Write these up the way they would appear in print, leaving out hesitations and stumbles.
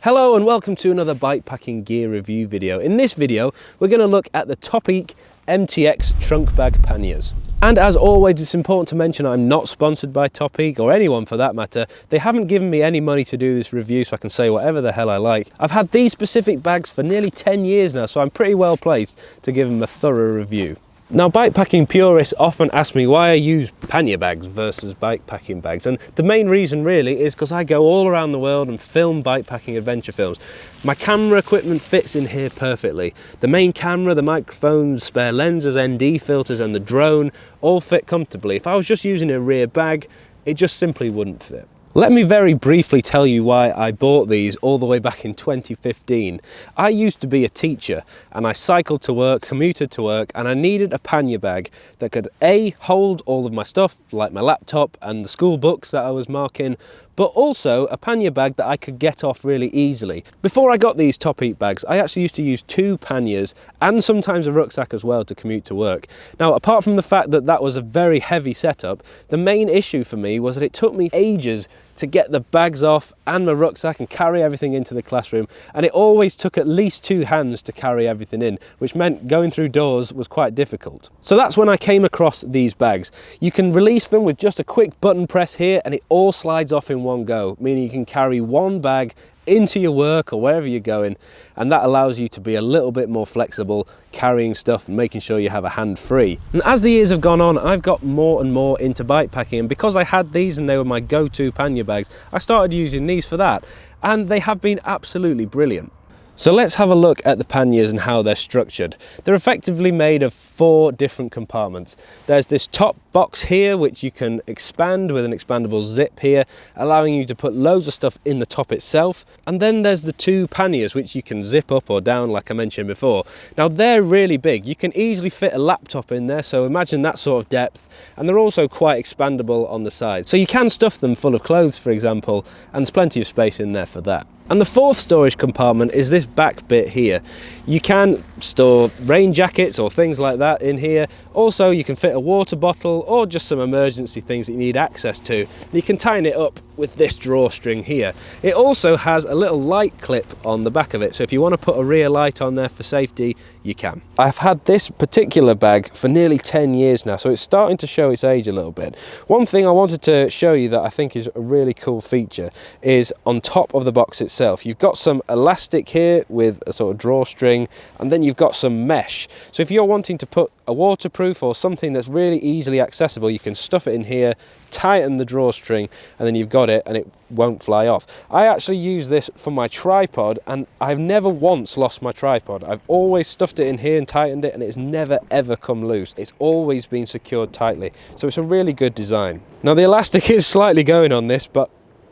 Hello and welcome to another bikepacking gear review video. In this video, we're going to look at the Topeak MTX Trunkbag panniers. And as always, it's important to mention I'm not sponsored by Topeak or anyone for that matter. They haven't given me any money to do this review, so I can say whatever the hell I like. I've had these specific bags for nearly 10 years now, so I'm pretty well placed to give them a thorough review. Now, bikepacking purists often ask me why I use pannier bags versus bikepacking bags, and the main reason really is because I go all around the world and film bikepacking adventure films. My camera equipment fits in here perfectly. The main camera, the microphones, spare lenses, ND filters and the drone all fit comfortably. If I was just using a rear bag, it just simply wouldn't fit. Let me very briefly tell you why I bought these all the way back in 2015. I used to be a teacher and I cycled to work, commuted to work, and I needed a pannier bag that could A, hold all of my stuff like my laptop and the school books that I was marking, but also a pannier bag that I could get off really easily. Before I got these Topeak bags, I actually used to use 2 panniers and sometimes a rucksack as well to commute to work. Now, apart from the fact that that was a very heavy setup, the main issue for me was that it took me ages to get the bags off and my rucksack and carry everything into the classroom, and it always took at least 2 hands to carry everything in, which meant going through doors was quite difficult. So that's when I came across these bags. You can release them with just a quick button press here and it all slides off in one go, meaning you can carry one bag into your work or wherever you're going, and that allows you to be a little bit more flexible carrying stuff and making sure you have a hand free. And as the years have gone on, I've got more and more into bikepacking, and because I had these and they were my go-to pannier bags, I started using these for that, and they have been absolutely brilliant. So let's have a look at the panniers and how they're structured. They're effectively made of 4 different compartments. There's this top box here, which you can expand with an expandable zip here, allowing you to put loads of stuff in the top itself. And then there's the 2 panniers, which you can zip up or down, like I mentioned before. Now, they're really big. You can easily fit a laptop in there, so imagine that sort of depth. And they're also quite expandable on the side. So you can stuff them full of clothes, for example, and there's plenty of space in there for that. And the 4th storage compartment is this back bit here. You can store rain jackets or things like that in here. Also, you can fit a water bottle or just some emergency things that you need access to. You can tighten it up with this drawstring here. It also has a little light clip on the back of it, so if you want to put a rear light on there for safety, you can. I've had this particular bag for nearly 10 years now, so it's starting to show its age a little bit. One thing I wanted to show you that I think is a really cool feature is on top of the box itself, you've got some elastic here with a sort of drawstring, and then you've got some mesh. So if you're wanting to put a waterproof or something that's really easily accessible, you can stuff it in here, tighten the drawstring, and then you've got it and it won't fly off. I actually use this for my tripod, and I've never once lost my tripod. I've always stuffed it in here and tightened it, and it's never ever come loose. It's always been secured tightly, so it's a really good design. Now, the elastic is slightly going on this, but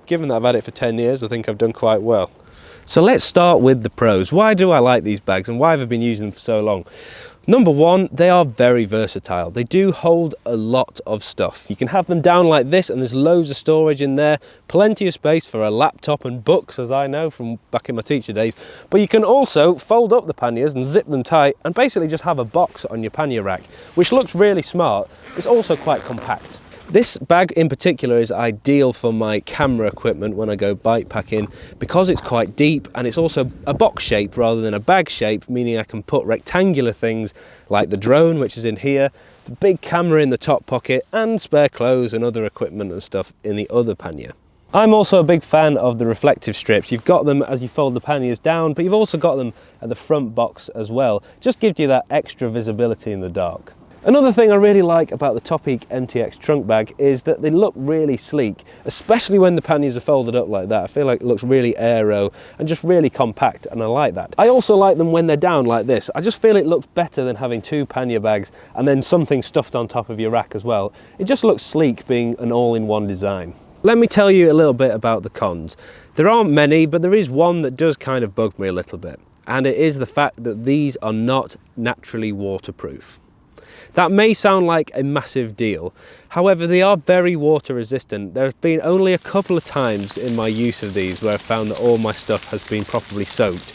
given that I've had it for 10 years, I think I've done quite well. So let's start with the pros. Why do I like these bags and why have I been using them for so long? Number one, they are very versatile. They do hold a lot of stuff. You can have them down like this and there's loads of storage in there, plenty of space for a laptop and books, as I know from back in my teacher days. But you can also fold up the panniers and zip them tight and basically just have a box on your pannier rack, which looks really smart. It's also quite compact. This bag in particular is ideal for my camera equipment when I go bikepacking because it's quite deep, and it's also a box shape rather than a bag shape, meaning I can put rectangular things like the drone, which is in here, the big camera in the top pocket, and spare clothes and other equipment and stuff in the other pannier. I'm also a big fan of the reflective strips. You've got them as you fold the panniers down, but you've also got them at the front box as well. Just gives you that extra visibility in the dark. Another thing I really like about the Topeak MTX trunk bag is that they look really sleek, especially when the panniers are folded up like that. I feel like it looks really aero and just really compact, and I like that. I also like them when they're down like this. I just feel it looks better than having 2 pannier bags and then something stuffed on top of your rack as well. It just looks sleek being an all-in-one design. Let me tell you a little bit about the cons. There aren't many, but there is one that does kind of bug me a little bit, and it is the fact that these are not naturally waterproof. That may sound like a massive deal, however they are very water resistant. There's been only a couple of times in my use of these where I've found that all my stuff has been properly soaked.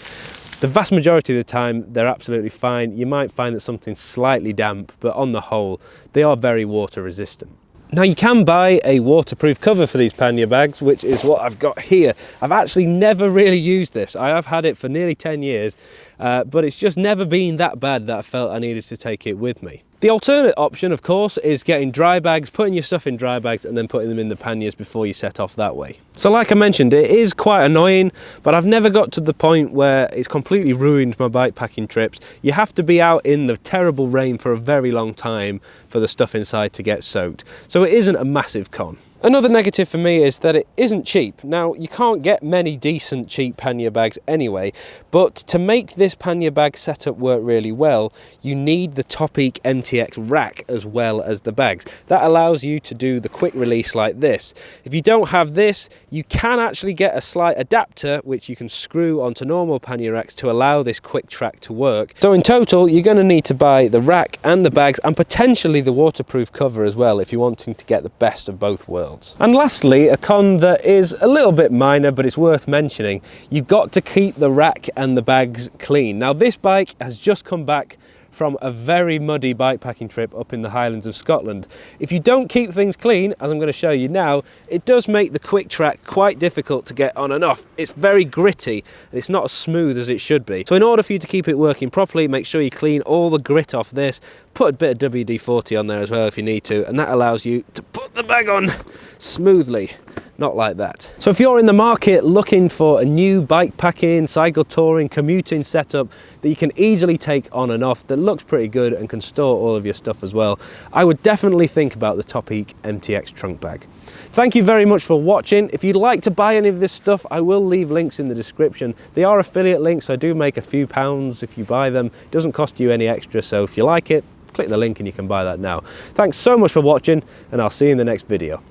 The vast majority of the time they're absolutely fine. You might find that something's slightly damp, but on the whole they are very water resistant. Now you can buy a waterproof cover for these pannier bags, which is what I've got here. I've actually never really used this. I have had it for nearly 10 years, but it's just never been that bad that I felt I needed to take it with me. The alternate option, of course, is getting dry bags, putting your stuff in dry bags and then putting them in the panniers before you set off that way. So like I mentioned, it is quite annoying, but I've never got to the point where it's completely ruined my bike packing trips. You have to be out in the terrible rain for a very long time for the stuff inside to get soaked. So it isn't a massive con. Another negative for me is that it isn't cheap. Now, you can't get many decent cheap pannier bags anyway, but to make this pannier bag setup work really well, you need the Topeak MTX Rack as well as the bags. That allows you to do the quick release like this. If you don't have this, you can actually get a slight adapter which you can screw onto normal pannier racks to allow this quick track to work. So in total, you're going to need to buy the rack and the bags and potentially the waterproof cover as well if you're wanting to get the best of both worlds. And lastly, a con that is a little bit minor, but it's worth mentioning, you've got to keep the rack and the bags clean. Now this bike has just come back from a very muddy bikepacking trip up in the Highlands of Scotland. If you don't keep things clean, as I'm going to show you now, it does make the quick track quite difficult to get on and off. It's very gritty and it's not as smooth as it should be. So in order for you to keep it working properly, make sure you clean all the grit off this, put a bit of WD-40 on there as well if you need to, and that allows you to put the bag on smoothly. Not like that. So if you're in the market looking for a new bike packing, cycle touring, commuting setup that you can easily take on and off, that looks pretty good and can store all of your stuff as well, I would definitely think about the Topeak MTX trunk bag. Thank you very much for watching. If you'd like to buy any of this stuff, I will leave links in the description. They are affiliate links, so I do make a few pounds if you buy them. It doesn't cost you any extra, so if you like it, click the link and you can buy that now. Thanks so much for watching, and I'll see you in the next video.